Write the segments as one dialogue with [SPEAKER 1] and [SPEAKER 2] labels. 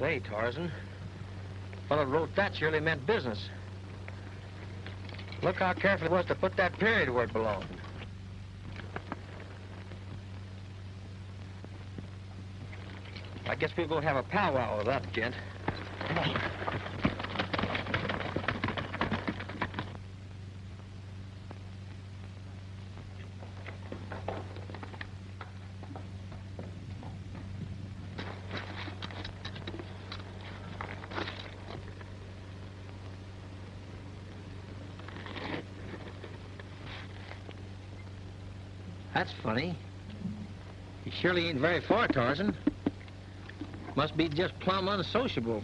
[SPEAKER 1] Say, Tarzan, the fellow who wrote that surely meant business. Look how careful it was to put that period where it belonged. I guess we'll go have a powwow with that gent. Come on. That's funny. He surely ain't very far, Tarzan. Must be just plumb unsociable.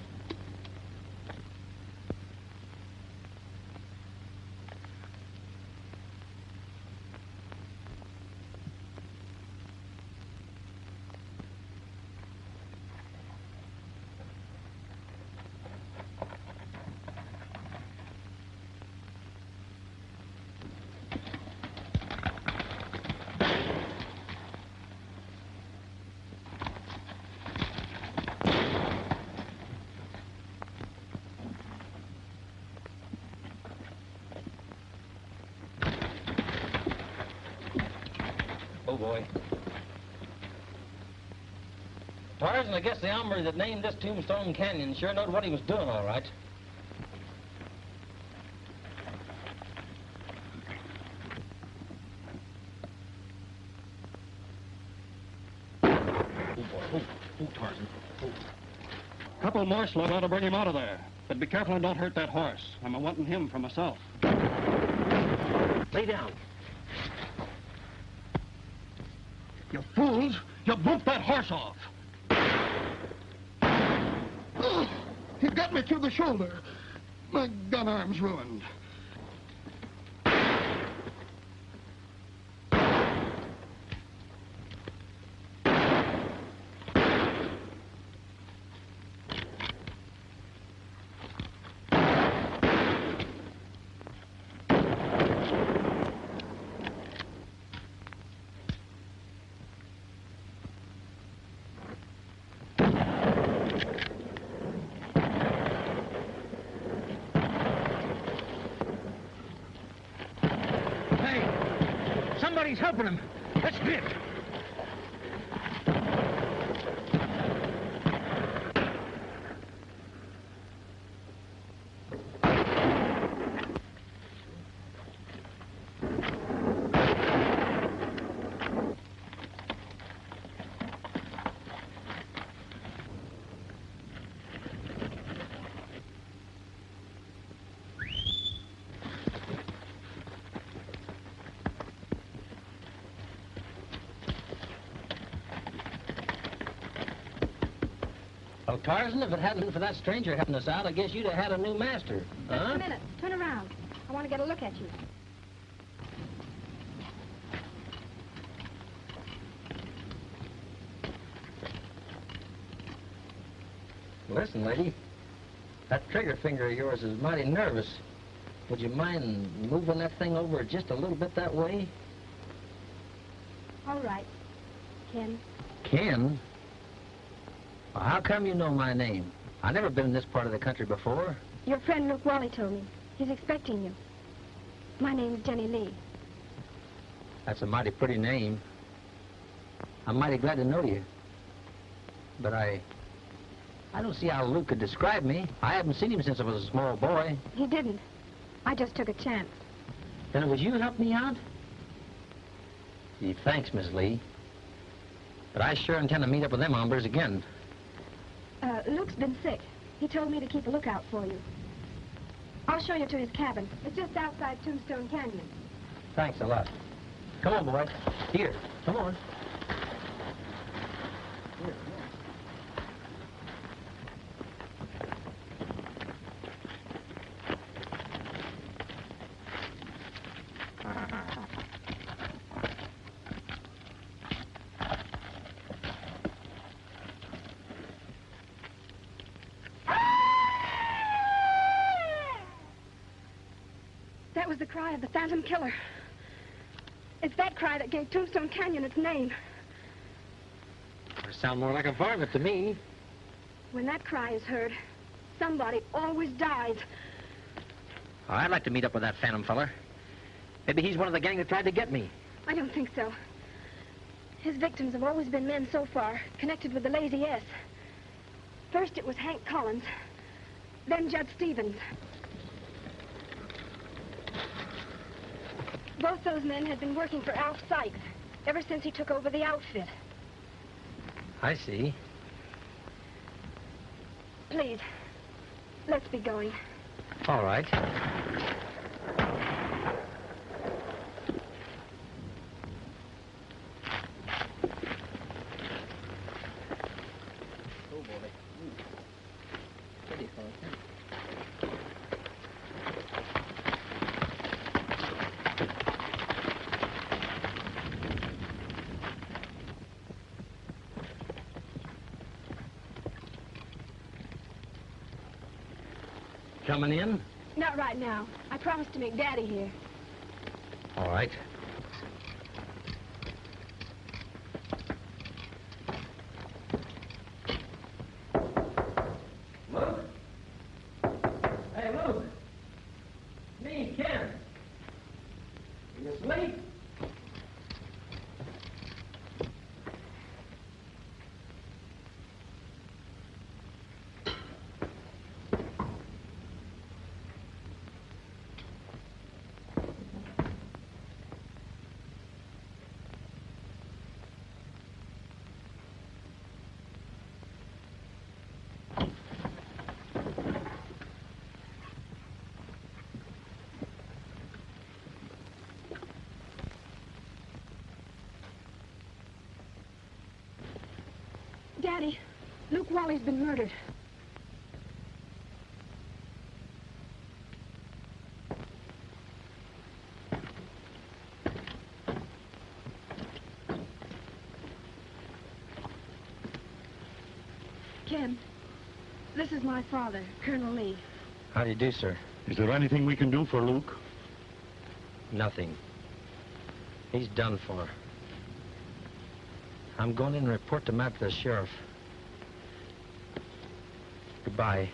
[SPEAKER 1] Oh, boy. Tarzan, I guess the hombre that named this Tombstone Canyon sure knowed what he was doing, all right. Oh, boy. Oh, Tarzan. Oh.
[SPEAKER 2] Couple more slugs ought to bring him out of there. But be careful and don't hurt that horse. I'm a-wanting him for myself.
[SPEAKER 1] Lay down.
[SPEAKER 2] You fools! You bumped that horse off! Oh, he got me through the shoulder. My gun arm's ruined.
[SPEAKER 1] Somebody's helping him. Let's get. Well, Tarzan, if it hadn't been for that stranger helping us out, I guess you'd have had a new master.
[SPEAKER 3] Just a minute. Turn around. I want to get a look at you.
[SPEAKER 1] Listen, lady, that trigger finger of yours is mighty nervous. Would you mind moving that thing over just a little bit that way?
[SPEAKER 3] All right. Ken.
[SPEAKER 1] Ken? Well, how come you know my name? I've never been in this part of the country before.
[SPEAKER 3] Your friend Luke Wally told me. He's expecting you. My name's Jenny Lee.
[SPEAKER 1] That's a mighty pretty name. I'm mighty glad to know you. But I don't see how Luke could describe me. I haven't seen him since I was a small boy.
[SPEAKER 3] He didn't. I just took a chance.
[SPEAKER 1] Then it was you who helped me out? Gee, thanks, Miss Lee. But I sure intend to meet up with them hombres again.
[SPEAKER 3] Luke's been sick. He told me to keep a lookout for you. I'll show you to his cabin. It's just outside Tombstone Canyon.
[SPEAKER 1] Thanks a lot. Come on, boy. Here, come on. Here.
[SPEAKER 3] That was the cry of the Phantom Killer. It's that cry that gave Tombstone Canyon its name.
[SPEAKER 1] It sounds more like a varmint to me.
[SPEAKER 3] When that cry is heard, somebody always dies.
[SPEAKER 1] Oh, I'd like to meet up with that phantom feller. Maybe he's one of the gang that tried to get me.
[SPEAKER 3] I don't think so. His victims have always been men so far, connected with the Lazy S. First it was Hank Collins, then Judd Stevens. Both those men had been working for Alf Sykes ever since he took over the outfit.
[SPEAKER 1] I see.
[SPEAKER 3] Please, let's be going.
[SPEAKER 1] All right. Coming in?
[SPEAKER 3] Not right now. I promised to meet Daddy here.
[SPEAKER 1] All right. Luke? Hey, Luke. Me, Ken. You asleep?
[SPEAKER 3] Daddy, Luke Wally's been murdered. Ken, this is my father, Colonel Lee.
[SPEAKER 1] How do you do, sir?
[SPEAKER 2] Is there anything we can do for Luke?
[SPEAKER 1] Nothing. He's done for. I'm going in and report the matter to the sheriff. Goodbye.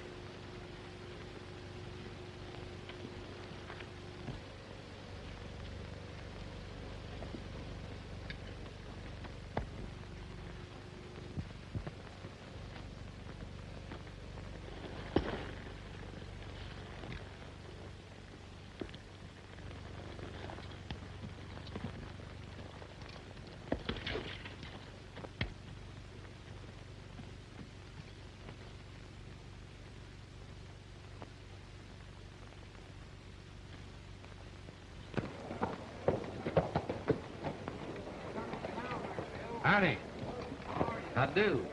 [SPEAKER 4] Howdy. I do.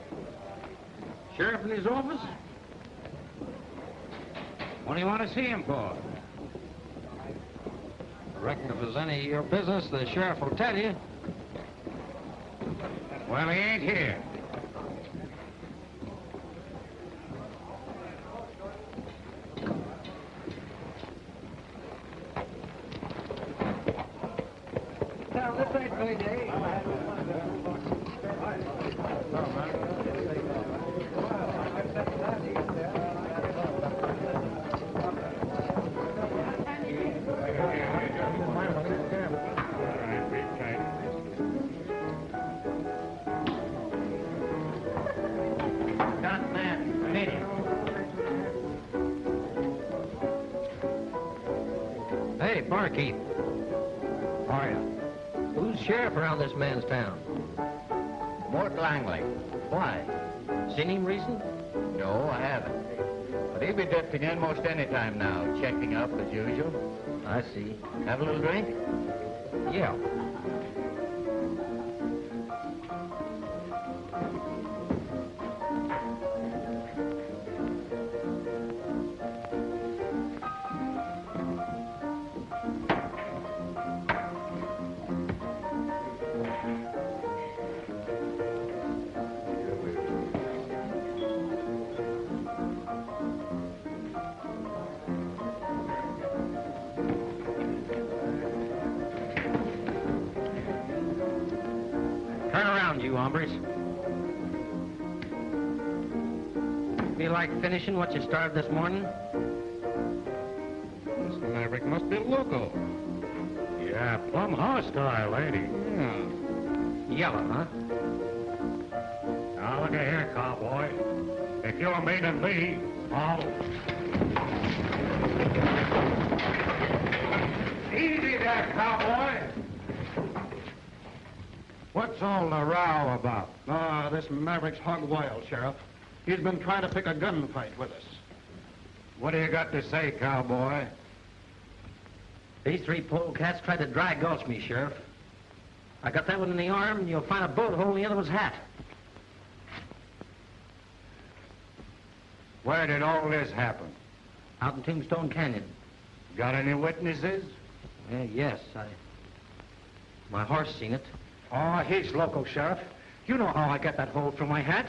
[SPEAKER 4] Sheriff in his office? What do you want to see him for? I reckon if it's any of your business, the sheriff will tell you. Well, he ain't here. Now, this ain't payday.
[SPEAKER 1] Hey, barkeep.
[SPEAKER 4] How are you?
[SPEAKER 1] Who's sheriff around this man's town?
[SPEAKER 4] Mort Langley.
[SPEAKER 1] Why? Seen him recent?
[SPEAKER 4] No, I haven't. But he'll be drifting in most any time now, checking up as usual.
[SPEAKER 1] I see.
[SPEAKER 4] Have a little drink?
[SPEAKER 1] Yeah. Turn around, you hombres. feel like finishing what you started this morning?
[SPEAKER 2] This Maverick must be loco.
[SPEAKER 5] Yeah, plumb hostile, ain't he?
[SPEAKER 2] Yeah.
[SPEAKER 1] Yellow, huh?
[SPEAKER 5] Now, look here, cowboy. If you're meaning me, I'll... Easy there, cowboy. What's all the row about?
[SPEAKER 2] This Maverick's hog wild, Sheriff. He's been trying to pick a gunfight with us.
[SPEAKER 5] What do you got to say, cowboy?
[SPEAKER 1] These three polecats tried to dry gulch me, Sheriff. I got that one in the arm, and you'll find a bullet hole in the other one's hat.
[SPEAKER 5] Where did all this happen?
[SPEAKER 1] Out in Tombstone Canyon.
[SPEAKER 5] Got any witnesses?
[SPEAKER 1] Yes, my horse seen it.
[SPEAKER 2] Oh, he's loco, Sheriff. You know how I got that hole through my hat.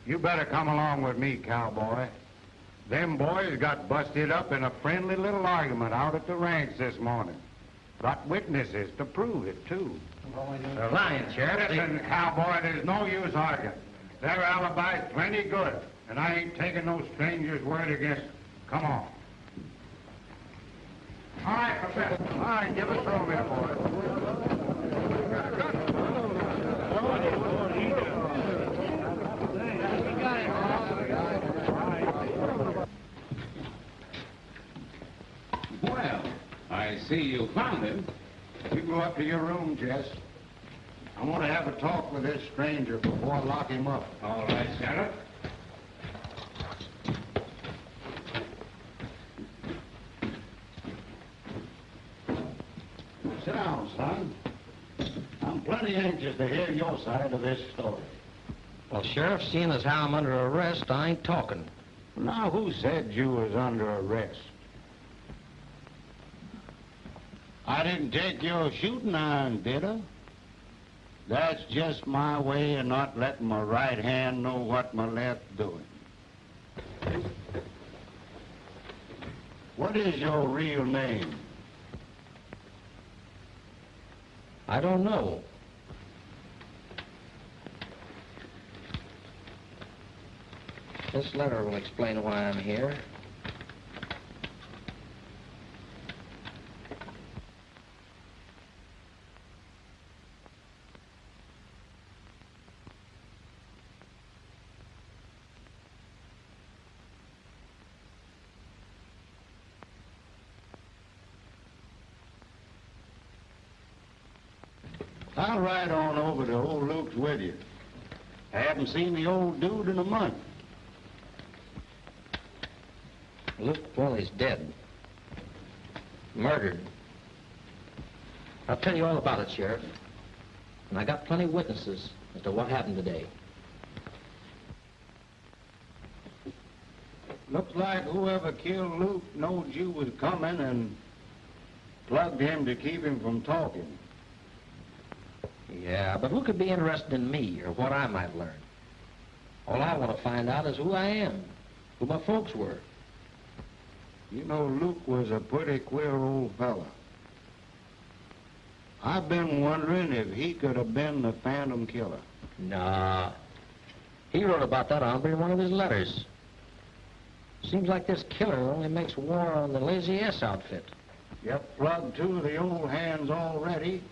[SPEAKER 5] You better come along with me, cowboy. Them boys got busted up in a friendly little argument out at the ranch this morning. Got witnesses to prove it, too.
[SPEAKER 1] They're lying, Sheriff.
[SPEAKER 5] Listen, cowboy, there's no use arguing. Their alibi's plenty good, and I ain't taking no stranger's word against them. Come on. All right, Professor. All right, give us a minute, boys.
[SPEAKER 6] Well, I see you found him.
[SPEAKER 5] You go up to your room, Jess. I want to have a talk with this stranger before I lock him up.
[SPEAKER 6] All right, Sheriff.
[SPEAKER 5] Sit down, son. I'm plenty anxious to hear your side of this story.
[SPEAKER 1] Well, Sheriff, seeing as how I'm under arrest, I ain't talking.
[SPEAKER 5] Now, who said you was under arrest? I didn't take your shooting iron, did I? That's just my way of not letting my right hand know what my left's doing. What is your real name?
[SPEAKER 1] I don't know. This letter will explain why I'm here.
[SPEAKER 5] I'll ride on over to old Luke's with you. I haven't seen the old dude in a month.
[SPEAKER 1] Luke, well, he's dead. Murdered. I'll tell you all about it, Sheriff. And I got plenty of witnesses as to what happened today.
[SPEAKER 5] Looks like whoever killed Luke knowed you was coming and plugged him to keep him from talking.
[SPEAKER 1] Yeah, but who could be interested in me or what I might learn? All I want to find out is who I am, who my folks were.
[SPEAKER 5] You know, Luke was a pretty queer old fella. I've been wondering if he could have been the Phantom Killer.
[SPEAKER 1] Nah. He wrote about that hombre in one of his letters. Seems like this killer only makes war on the Lazy S outfit.
[SPEAKER 5] Yep, plugged two of the old hands already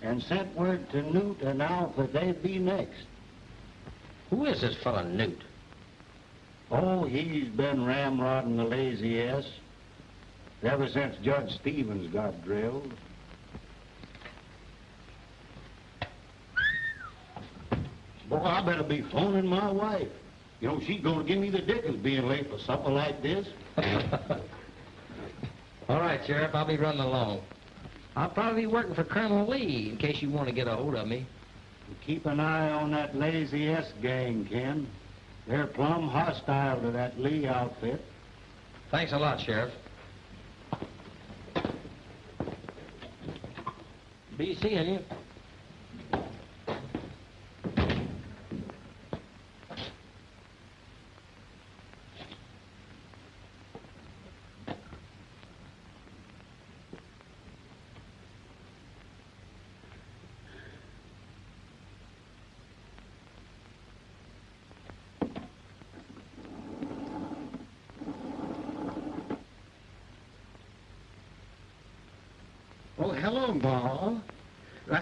[SPEAKER 5] and sent word to Newt and Alf that they'd be next.
[SPEAKER 1] Who is this fella, Newt?
[SPEAKER 5] Oh, he's been ramrodding the Lazy S ever since Judge Stevens got drilled. Boy, I better be phoning my wife. You know, she's gonna give me the dickens being late for supper like this.
[SPEAKER 1] All right, Sheriff, I'll be running along. I'll probably be working for Colonel Lee in case you want to get a hold of me.
[SPEAKER 5] Keep an eye on that Lazy S gang, Ken. They're plumb hostile to that Lee outfit.
[SPEAKER 1] Thanks a lot, Sheriff. Be seeing you.
[SPEAKER 5] Oh, hello, Ma.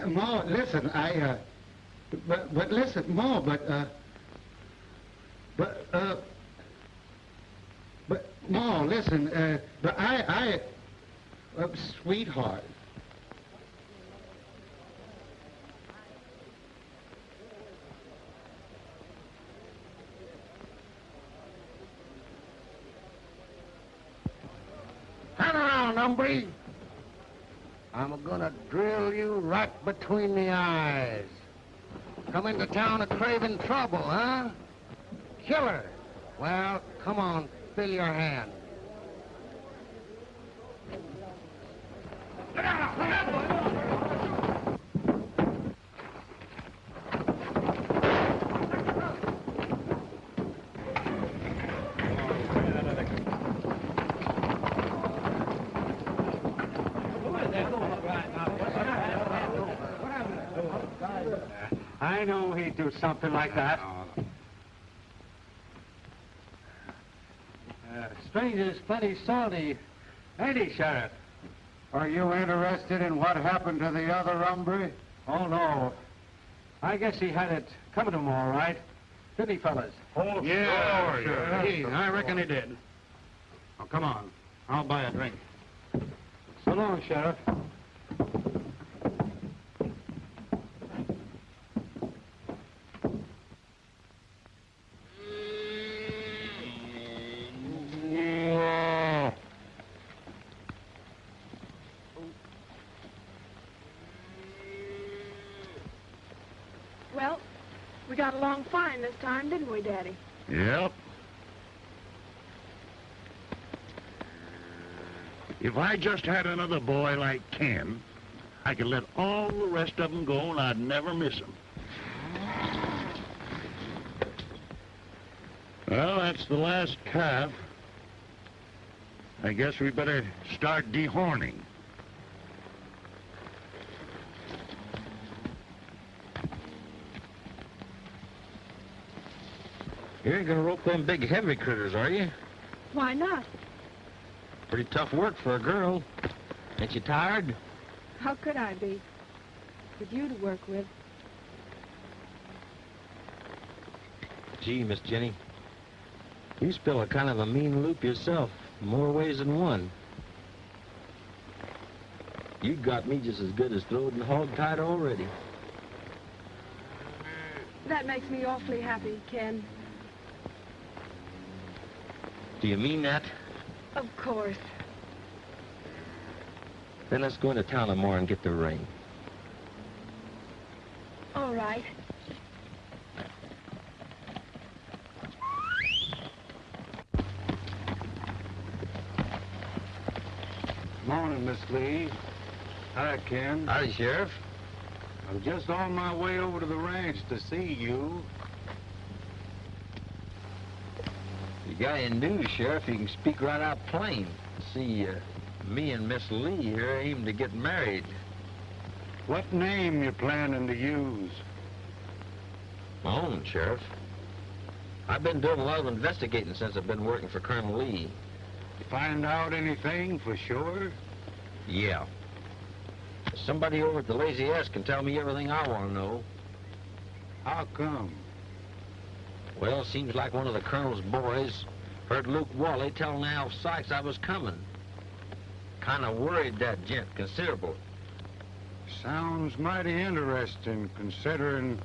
[SPEAKER 5] Ma, listen, but listen, Ma, but, Ma, listen, sweetheart. Turn around, hombre. I'm gonna drill you right between the eyes. Come into town a craving trouble, huh? Killer. Well, come on, fill your hand. I knew he'd do something like that. Stranger's plenty salty, ain't he, Sheriff? Are you interested in what happened to the other hombre? Oh, no. I guess he had it coming to him all right. Didn't he, fellas?
[SPEAKER 6] Oh,
[SPEAKER 5] Yeah,
[SPEAKER 6] sure.
[SPEAKER 5] sure.
[SPEAKER 2] I reckon he did. Oh, come on. I'll buy a drink. So long, Sheriff.
[SPEAKER 3] Well, we got along fine this time, didn't we, Daddy?
[SPEAKER 5] Yep.
[SPEAKER 7] If I just had another boy like Ken, I could let all the rest of them go and I'd never miss them. Well, that's the last calf. I guess we better start dehorning.
[SPEAKER 1] You ain't gonna rope them big heavy critters, are you?
[SPEAKER 3] Why not?
[SPEAKER 1] Pretty tough work for a girl. Ain't you tired?
[SPEAKER 3] How could I be? With you to work with.
[SPEAKER 1] Gee, Miss Jenny, you spill a kind of a mean loop yourself, more ways than one. You got me just as good as throwed and hog-tied already.
[SPEAKER 3] That makes me awfully happy, Ken.
[SPEAKER 1] Do you mean that?
[SPEAKER 3] Of course.
[SPEAKER 1] Then let's go into town tomorrow and get the ring.
[SPEAKER 3] All right.
[SPEAKER 5] Morning, Miss Lee. Hi, Ken.
[SPEAKER 1] Howdy, Sheriff.
[SPEAKER 5] I'm just on my way over to the ranch to see you.
[SPEAKER 1] You got any news, Sheriff? You can speak right out plain. See, me and Miss Lee here aim to get married.
[SPEAKER 5] What name you planning to use?
[SPEAKER 1] My own, Sheriff. I've been doing a lot of investigating since I've been working for Colonel Lee.
[SPEAKER 5] You find out anything for sure?
[SPEAKER 1] Yeah. Somebody over at the Lazy S can tell me everything I want to know.
[SPEAKER 5] How come?
[SPEAKER 1] Well, seems like one of the Colonel's boys heard Luke Wally telling Al Sykes I was coming. Kind of worried that gent considerable.
[SPEAKER 5] Sounds mighty interesting, considering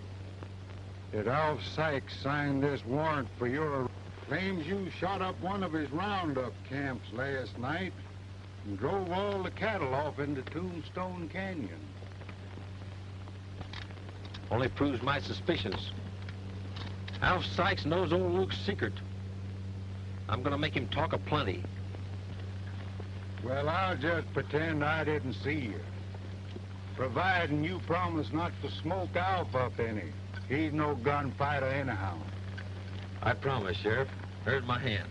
[SPEAKER 5] that Al Sykes signed this warrant for your... Claims you shot up one of his roundup camps last night and drove all the cattle off into Tombstone Canyon.
[SPEAKER 1] Only proves my suspicions. Al Sykes knows old Luke's secret. I'm gonna make him talk aplenty.
[SPEAKER 5] Well, I'll just pretend I didn't see you. Providing you promise not to smoke Alf up any. He's no gunfighter anyhow.
[SPEAKER 1] I promise, Sheriff. Here's my hand.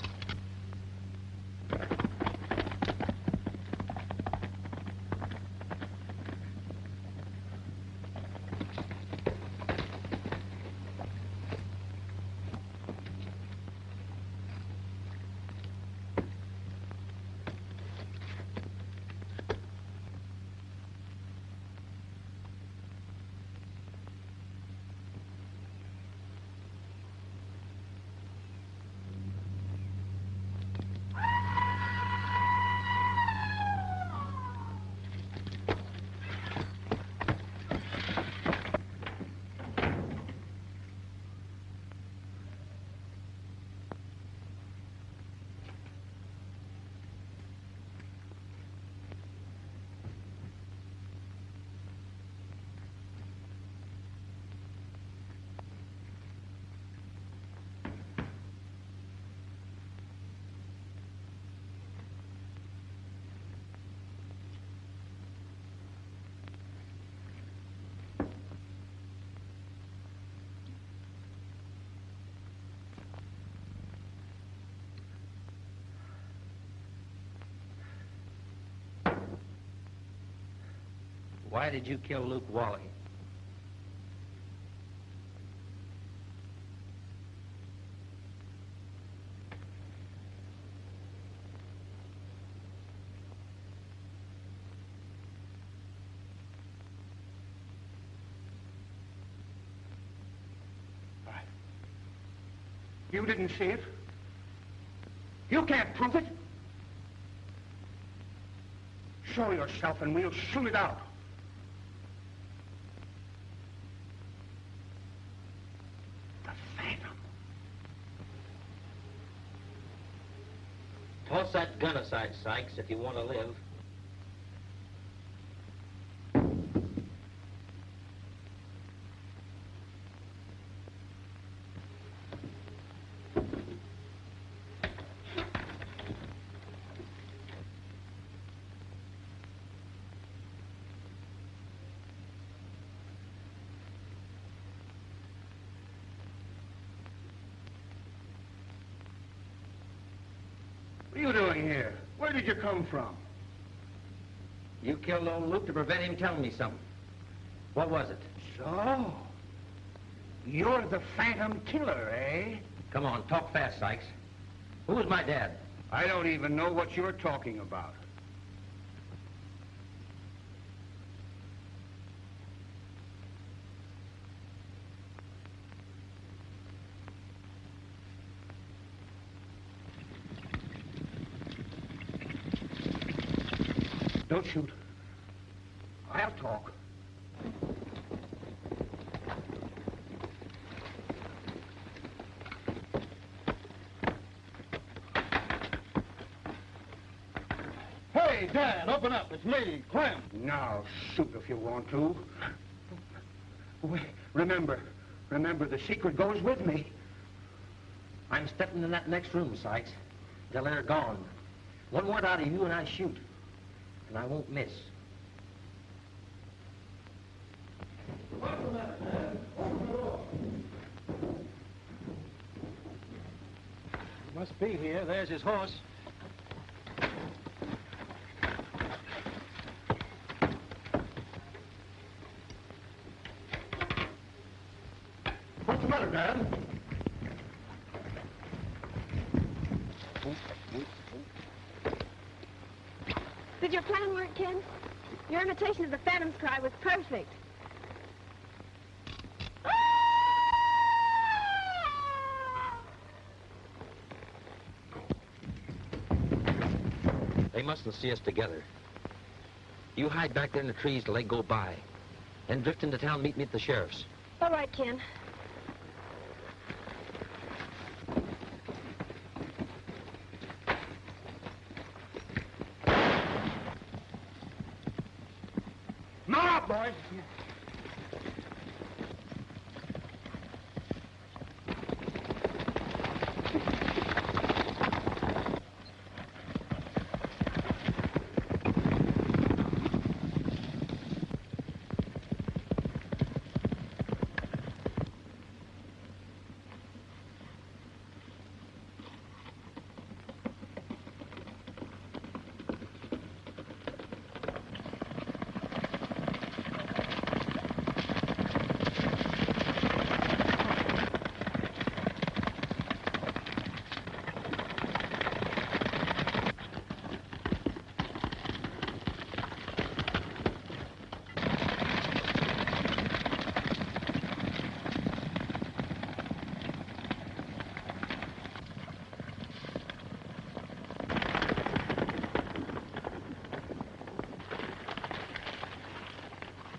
[SPEAKER 1] Why did you kill Luke Wally?
[SPEAKER 8] You didn't see it. You can't prove it. Show yourself and we'll shoot it out. The Phantom.
[SPEAKER 1] Toss that gun aside, Sykes, if you want to live.
[SPEAKER 8] What are you doing here? Where did you come from?
[SPEAKER 1] You killed old Luke to prevent him telling me something. What was it?
[SPEAKER 8] So, you're the Phantom Killer, eh?
[SPEAKER 1] Come on, talk fast, Sykes. Who was my dad?
[SPEAKER 8] I don't even know what you're talking about. Don't shoot. I'll talk.
[SPEAKER 2] Hey, Dad, open up. It's me, Clem.
[SPEAKER 8] Now, shoot if you want to. Wait, remember, the secret goes with me.
[SPEAKER 1] I'm stepping in that next room, Sykes. Till they're gone. One word out of you and I shoot. And I won't miss.
[SPEAKER 2] Must be here. There's his horse.
[SPEAKER 8] What's the matter, Dad?
[SPEAKER 3] Did your plan work, Ken? Your imitation of the Phantom's cry was perfect.
[SPEAKER 1] They mustn't see us together. You hide back there in the trees till they go by. Then drift into town, meet me at the sheriff's.
[SPEAKER 3] All right, Ken.
[SPEAKER 8] Mount up, boys.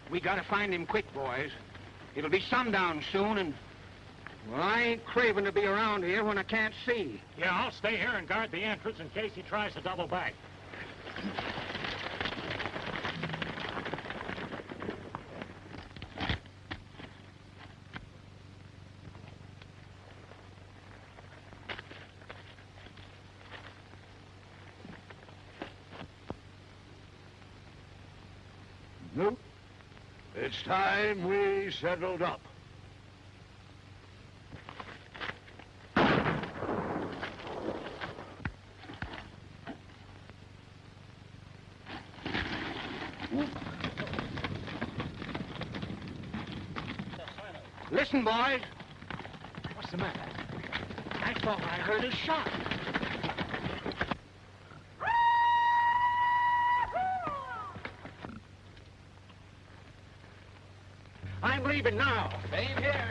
[SPEAKER 8] We gotta find him quick, boys. It'll be sundown soon, and... well, I ain't craving to be around here when I can't see.
[SPEAKER 2] Yeah, I'll stay here and guard the entrance in case he tries to double back.
[SPEAKER 7] Nope. It's time we settled up.
[SPEAKER 8] Listen, boys.
[SPEAKER 1] What's the matter?
[SPEAKER 8] I thought I heard a shot. I'm leaving now.
[SPEAKER 1] Same here.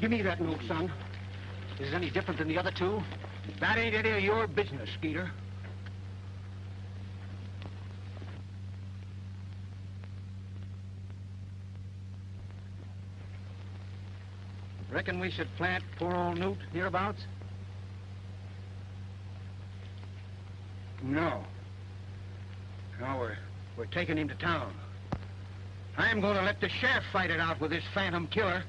[SPEAKER 8] Give me that note, son. Is it any different than the other two? That ain't any of your business, Skeeter. Reckon we should plant poor old Newt hereabouts? No. No, we're taking him to town. I'm going to let the sheriff fight it out with this phantom killer.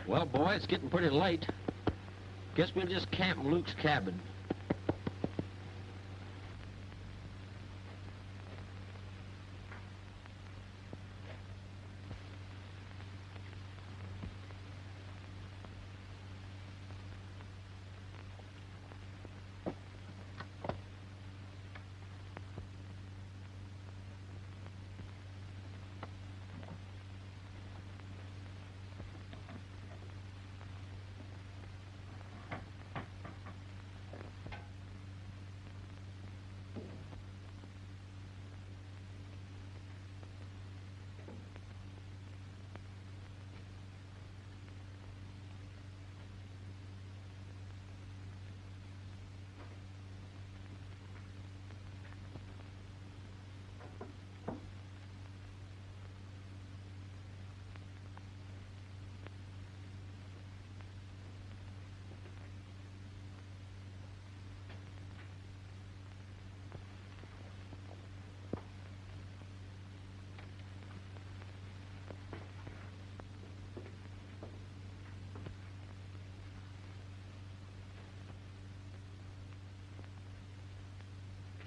[SPEAKER 1] Well, boy, it's getting pretty late. Guess we'll just camp in Luke's cabin.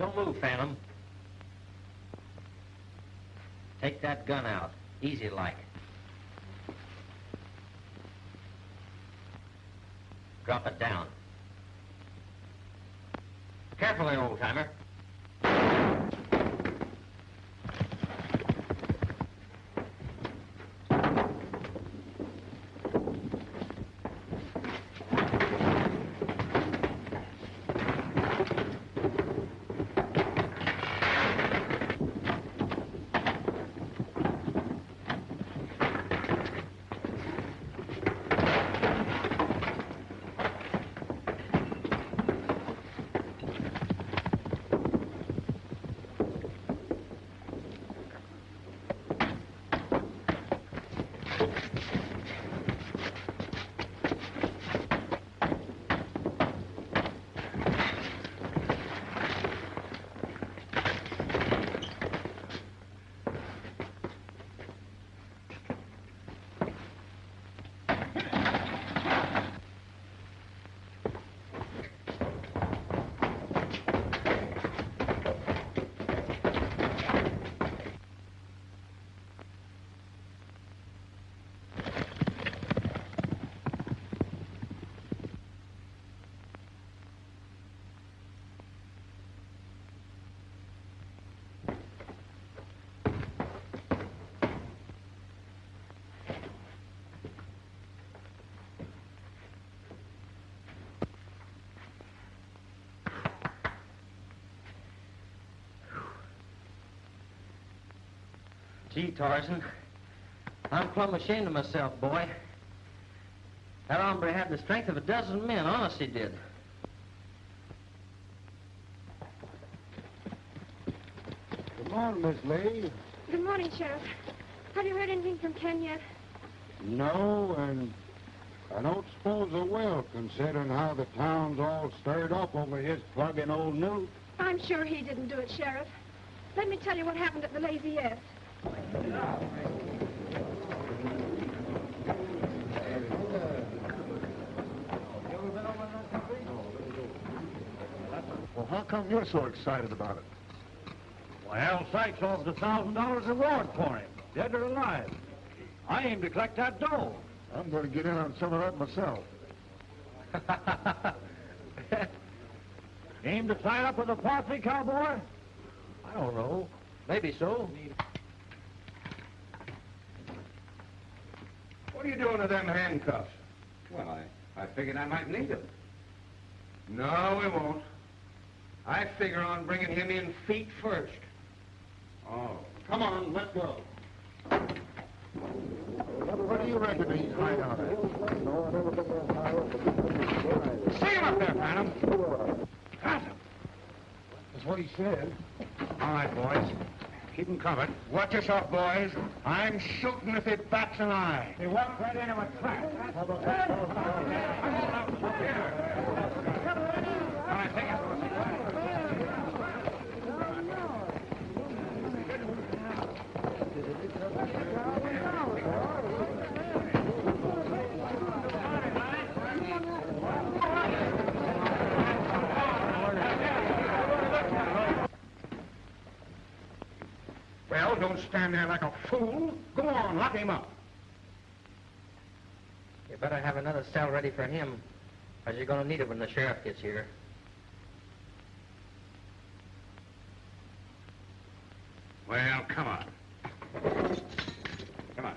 [SPEAKER 1] Don't move, Phantom. Take that gun out. Easy like. Drop it down. Carefully, old-timer. Gee, Tarzan, I'm plumb ashamed of myself, boy. That hombre had the strength of a dozen men, honest he did.
[SPEAKER 5] Good morning, Miss Lee.
[SPEAKER 3] Good morning, Sheriff. Have you heard anything from Ken yet?
[SPEAKER 5] No, and I don't suppose I will, considering how the town's all stirred up over his plugging old Newt.
[SPEAKER 3] I'm sure he didn't do it, Sheriff. Let me tell you what happened at the Lazy S.
[SPEAKER 7] Well, how come you're so excited about it? Well, Sykes offered $1,000 reward for him, dead or alive. I aim to collect that dough. I'm going to get in on some of that myself. Aim to sign up with the posse, cowboy?
[SPEAKER 1] I don't know. Maybe so.
[SPEAKER 8] What are you doing to them handcuffs? Well, I figured I might need them. No, we won't. I figure on bringing him in feet first.
[SPEAKER 7] Oh, come on, let's go. Where do you reckon he's hiding out at?
[SPEAKER 8] See him up there, Phantom.
[SPEAKER 7] Got him. That's what he said.
[SPEAKER 8] All right, boys. Keep him covered. Watch yourself, boys. I'm shooting if it bats an eye. They walk right into a trap. All right, take it. Well, don't stand there like a fool. Go on, lock him up.
[SPEAKER 1] You better have another cell ready for him, as you're going to need it when the sheriff gets here.
[SPEAKER 8] Well, come on. Come on.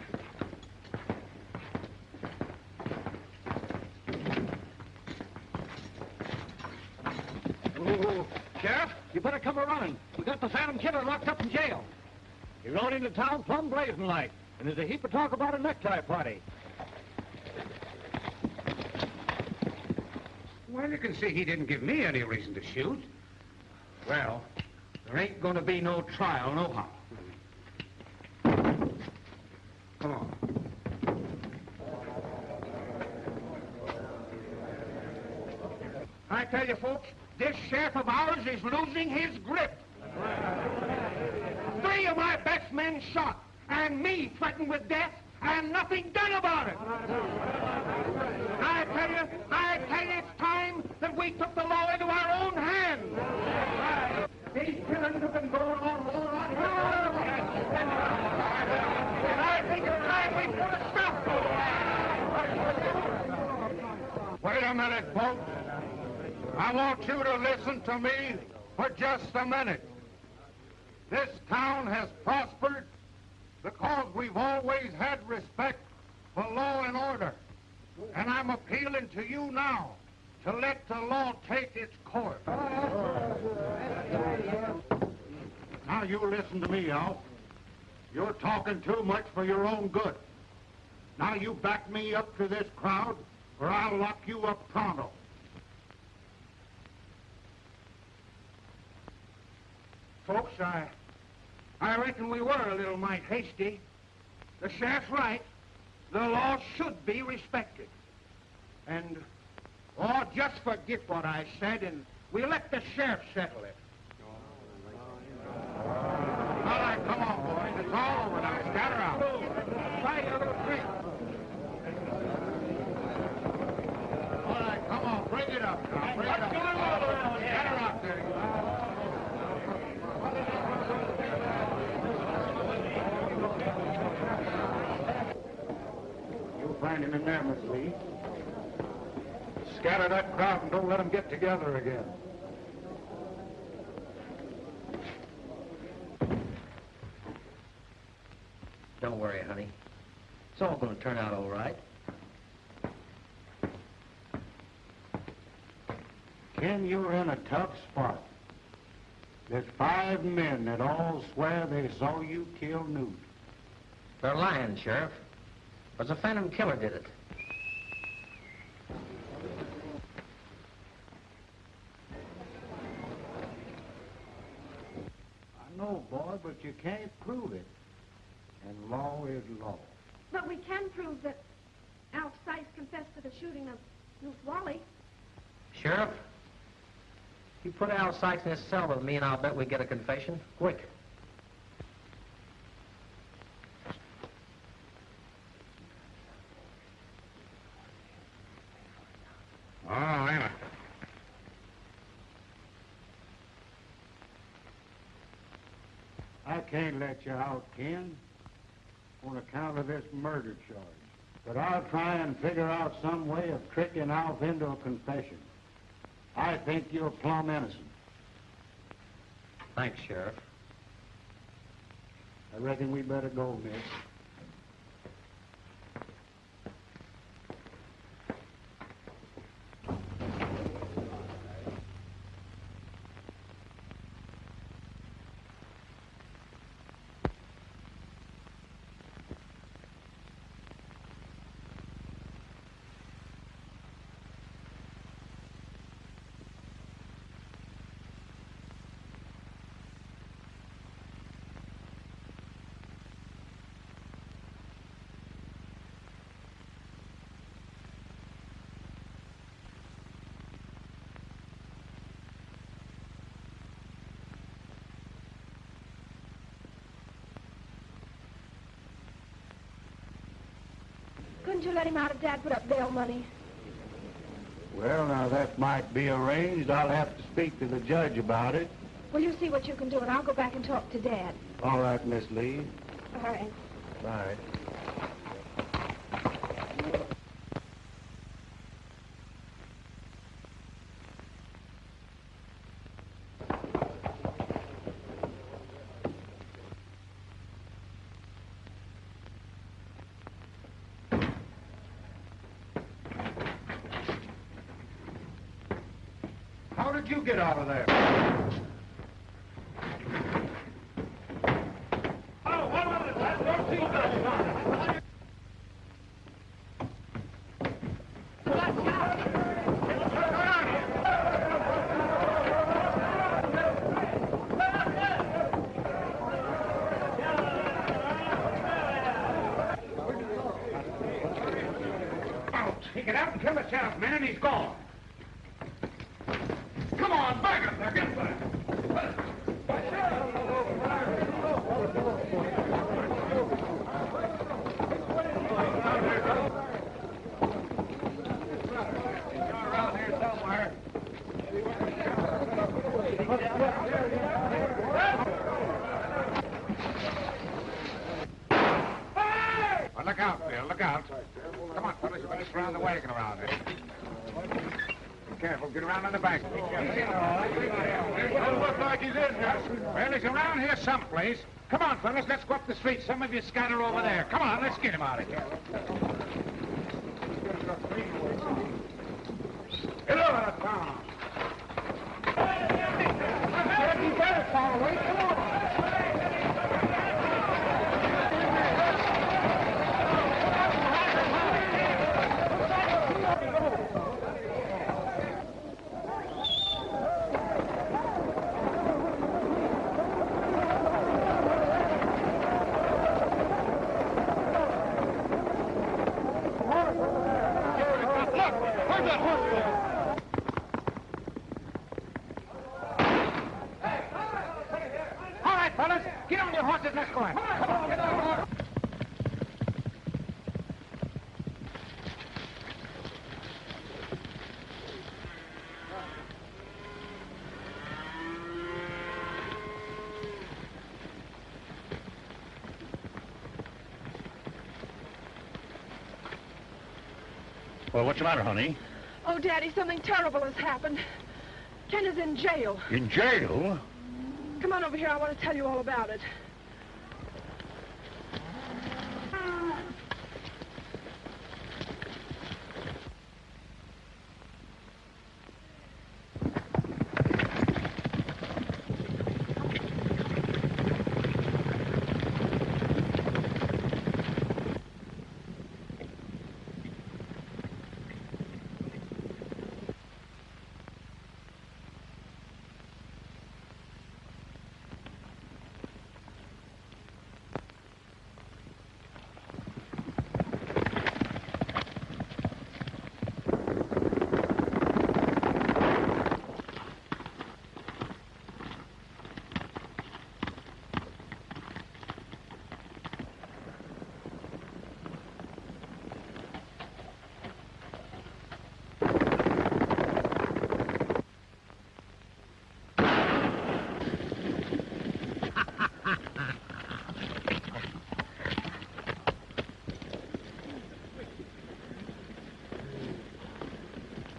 [SPEAKER 2] Oh, Sheriff, you better come running. We got the Phantom Killer locked up in jail. He rode into town plumb blazing like, and there's a heap of talk about a necktie party.
[SPEAKER 8] Well, you can see he didn't give me any reason to shoot. Well, there ain't gonna be no trial, nohow. Come on. I tell you, folks, this sheriff of ours is losing his grip. 3 of my best men shot, and me threatened with death, and nothing done about it. I tell you, it's time that we took the law into our own hands. These killings have been going on all right. And I think it's time we put a stop to it. Wait a minute, folks. I want you to listen to me for just a minute. This town has prospered because we've always had respect for law and order. And I'm appealing to you now to let the law take its course. Now you listen to me, Alf. You're talking too much for your own good. Now you back me up to this crowd, or I'll lock you up pronto. Folks, I reckon we were a little mite hasty. The sheriff's right. The law should be respected. And, just forget what I said, and we'll let the sheriff settle it. All right, come on, boys. It's all over now. Scatter out. Try a little drink. All right, come on. Bring it up now. Bring it up. Scatter out there. You'll find him in there, Miss Lee. Scatter that crowd and don't let them get together again.
[SPEAKER 1] Don't worry, honey. It's all going to turn out all right.
[SPEAKER 5] Ken, you're in a tough spot. There's 5 men that all swear they saw you kill Newt.
[SPEAKER 1] They're lying, Sheriff. It was a phantom killer did it.
[SPEAKER 7] I know, boy, but you can't prove it. And law is law.
[SPEAKER 3] But we can prove that Alf Sykes confessed to the shooting of Ruth Wally.
[SPEAKER 1] Sheriff, you put Al Sykes in his cell with me and I'll bet we get a confession. Quick.
[SPEAKER 8] Oh, Anna.
[SPEAKER 5] I can't let you out, Ken, on account of this murder charge. But I'll try and figure out some way of tricking Alf into a confession. I think you're plumb innocent.
[SPEAKER 1] Thanks, Sheriff.
[SPEAKER 5] I reckon we better go, miss.
[SPEAKER 3] Couldn't you let him out if Dad put up bail money?
[SPEAKER 5] Well, now, that might be arranged. I'll have to speak to the judge about it.
[SPEAKER 3] Well, you see what you can do, and I'll go back and talk to Dad.
[SPEAKER 5] All right, Miss Lee.
[SPEAKER 3] All right.
[SPEAKER 5] Bye.
[SPEAKER 8] How did you get out of there? Oh, what was it? That's your seatbelt. He got out and killed the sheriff, man, and he's gone. Come on, back up there, get back. Around here somewhere. Well, look out, Bill, look out. Come on, fellas, you better surround the wagon around here. Be careful, get around on the back. Doesn't look like he's in here. Well, he's around here someplace. Come on, fellas, let's go up the street. Some of you scatter over there. Come on, let's get him out of here. Get over that town. You better fall away. Come on. All right, fellas, get on your horses, let's go.
[SPEAKER 7] Well, what's the matter, honey?
[SPEAKER 3] Oh, Daddy, something terrible has happened. Ken is in jail.
[SPEAKER 7] In jail?
[SPEAKER 3] Come on over here. I want to tell you all about it.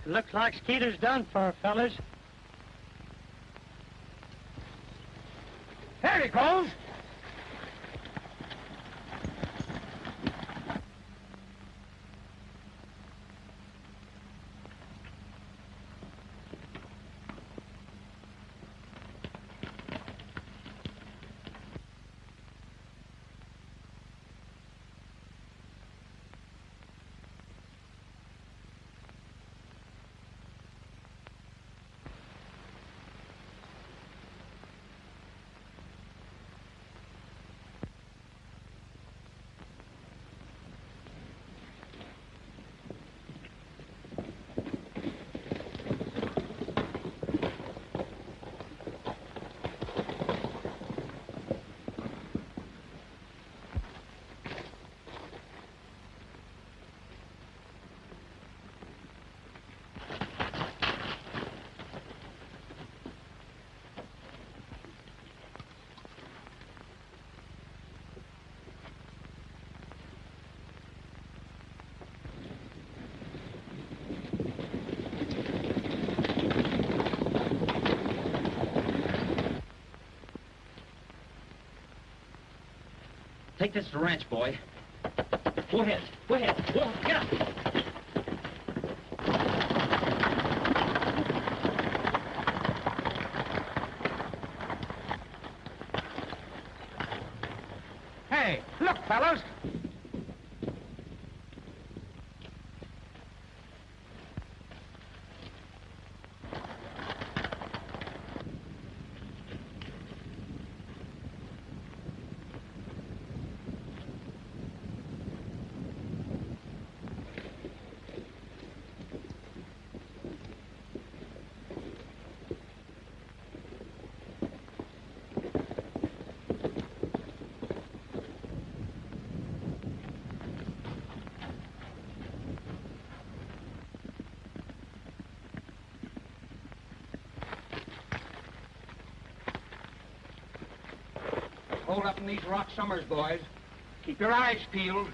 [SPEAKER 9] Looks like Skeeter's done for, fellas.
[SPEAKER 2] There he goes.
[SPEAKER 1] Take this to the ranch, boy. Go ahead. Go ahead. Go, get up.
[SPEAKER 2] Hey, look, fellas. Hold up in these rock summers, boys. Keep your eyes peeled.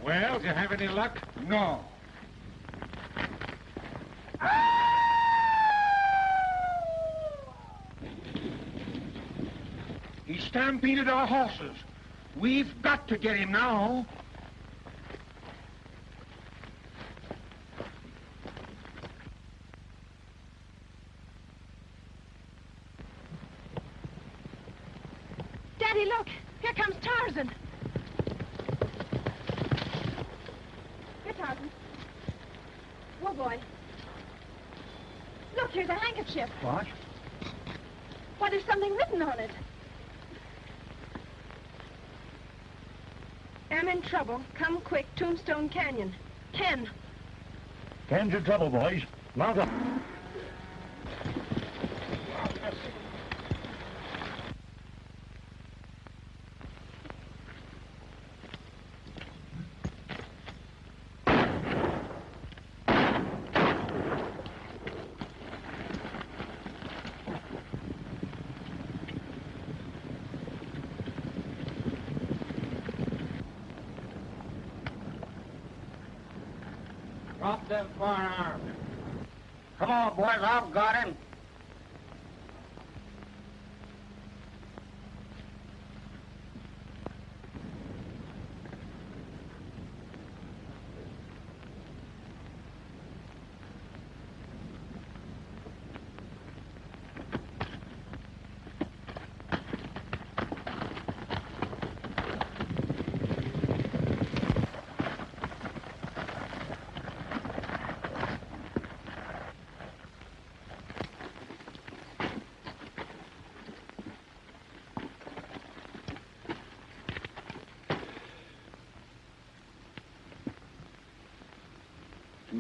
[SPEAKER 8] Well, did you have any luck?
[SPEAKER 5] No.
[SPEAKER 8] He stampeded our horses. We've got to get him now.
[SPEAKER 3] Daddy, look! Here comes Tarzan. Here, Tarzan. Whoa, boy. Look, here's a handkerchief.
[SPEAKER 7] What?
[SPEAKER 3] Why, there's something written on it. Am in trouble. Come quick. Tombstone Canyon. Ken.
[SPEAKER 7] Ken's in trouble, boys. Mount up.
[SPEAKER 2] Drop them firearms. Come on, boys, I've got him.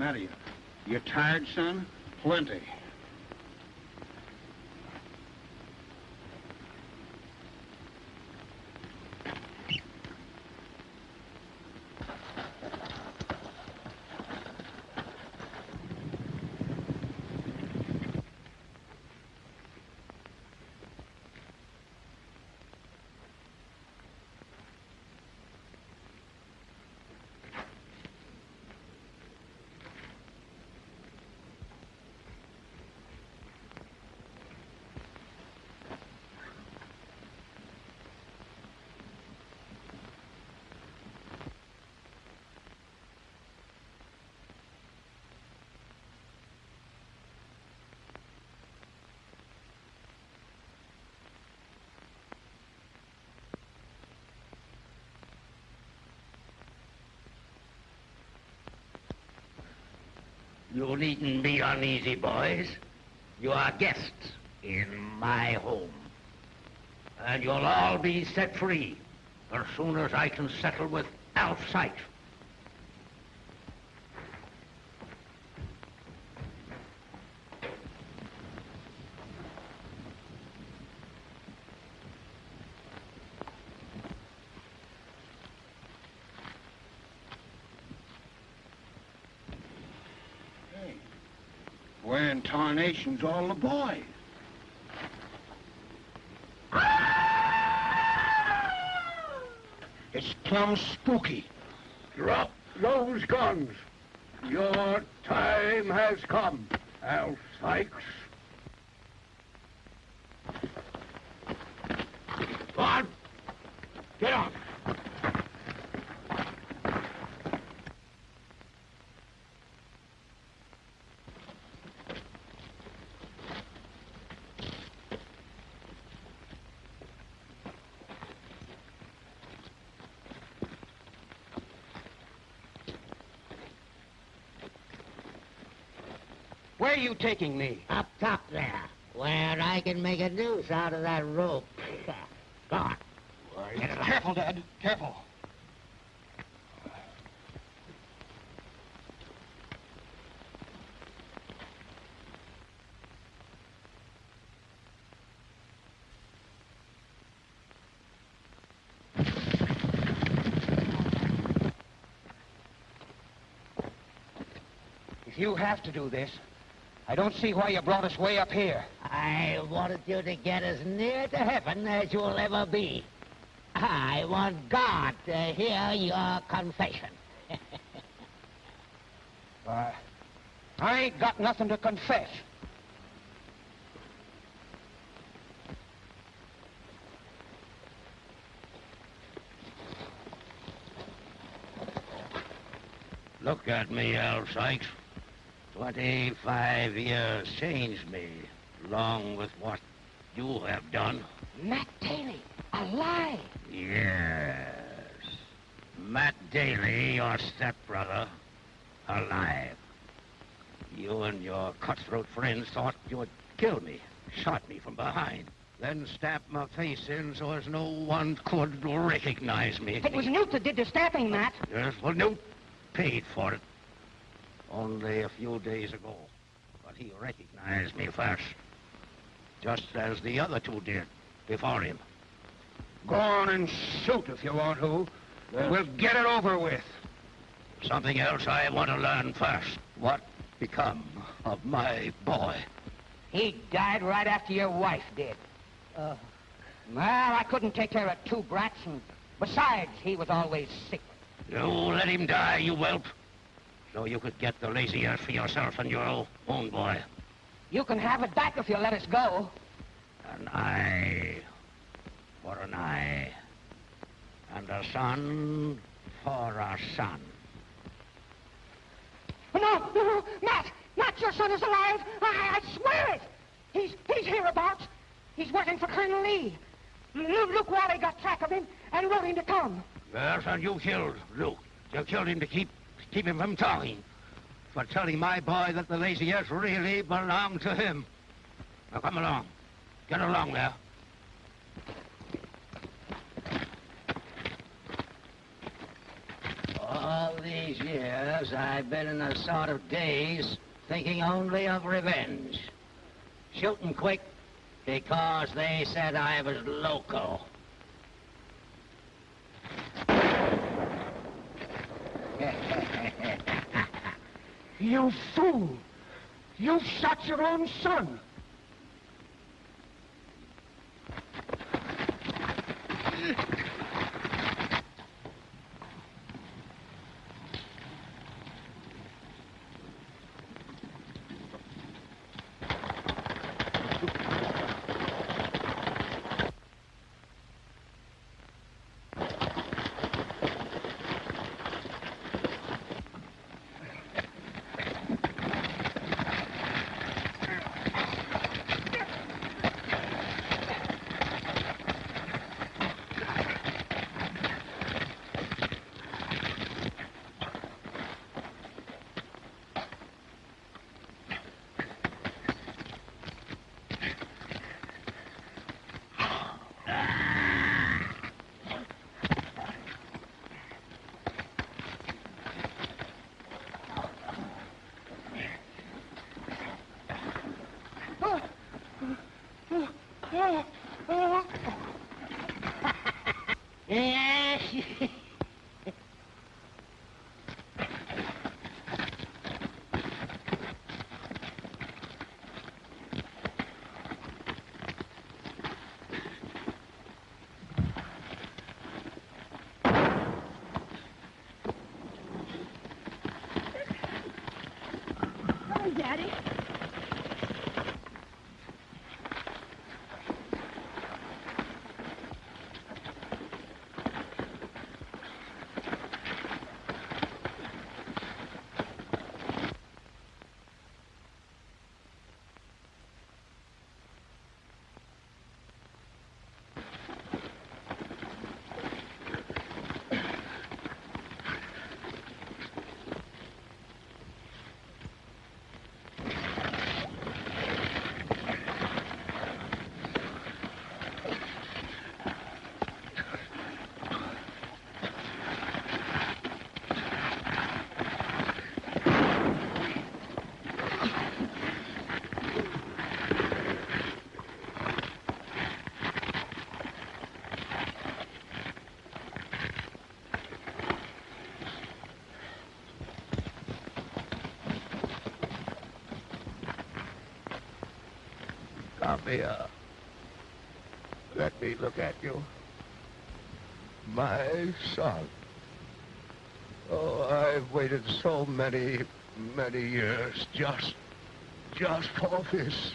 [SPEAKER 5] matter you? You tired, son? Plenty.
[SPEAKER 10] You needn't be uneasy, boys. You are guests in my home. And you'll all be set free as soon as I can settle with Alf Sykes.
[SPEAKER 5] Where in tarnation's all the boys? It's plumb spooky.
[SPEAKER 8] Drop those guns. Your time has come, Alf Sykes.
[SPEAKER 10] Go on. Get off.
[SPEAKER 11] Where are you taking me?
[SPEAKER 10] Up top there, where I can make a noose out of that rope. Go on. Get it up.
[SPEAKER 11] Careful, Dad. Careful. If you have to do this, I don't see why you brought us way up here.
[SPEAKER 10] I wanted you to get as near to heaven as you'll ever be. I want God to hear your confession.
[SPEAKER 11] I ain't got nothing to confess.
[SPEAKER 10] Look at me, Alf Sykes. 25 years changed me, along with what you have done.
[SPEAKER 11] Matt Daly, alive.
[SPEAKER 10] Yes. Matt Daly, your stepbrother, alive. You and your cutthroat friends thought you would kill me, shot me from behind, then stabbed my face in so as no one could recognize me.
[SPEAKER 11] It was Newt that did the stabbing, Matt.
[SPEAKER 10] Yes, well, Newt paid for it only a few days ago, but he recognized me first, just as the other two did before him.
[SPEAKER 11] Go on and shoot if you want to. We'll get it over with.
[SPEAKER 10] Something else I want to learn first. What become of my boy?
[SPEAKER 11] He died right after your wife did. Well, I couldn't take care of two brats, and besides, he was always sick.
[SPEAKER 10] You let him die, you whelp, so you could get the lazy earth for yourself and your own boy.
[SPEAKER 11] You can have it back if you let us go.
[SPEAKER 10] An eye for an eye, and a son for a son.
[SPEAKER 11] No, Matt, your son is alive. I swear it. He's hereabouts. He's working for Colonel Lee. Luke Wally got track of him and wrote him to come.
[SPEAKER 10] Yes, and you killed Luke. You killed him to keep him from talking. For telling my boy that the lazy earth really belonged to him. Now come along. Get along there. All these years, because I've been in a sort of daze, thinking only of revenge. Shooting quick because they said I was loco.
[SPEAKER 11] You fool! You shot your own son!
[SPEAKER 3] Oh, Daddy.
[SPEAKER 12] Come here. Let me look at you. My son. Oh, I've waited so many years just for this.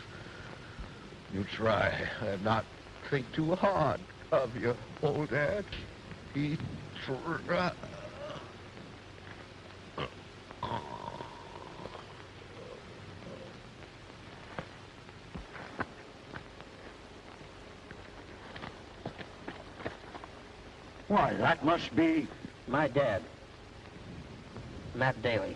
[SPEAKER 12] You try and not think too hard of your old dad. He try.
[SPEAKER 2] Why, that must be...
[SPEAKER 1] My dad, Matt Daly.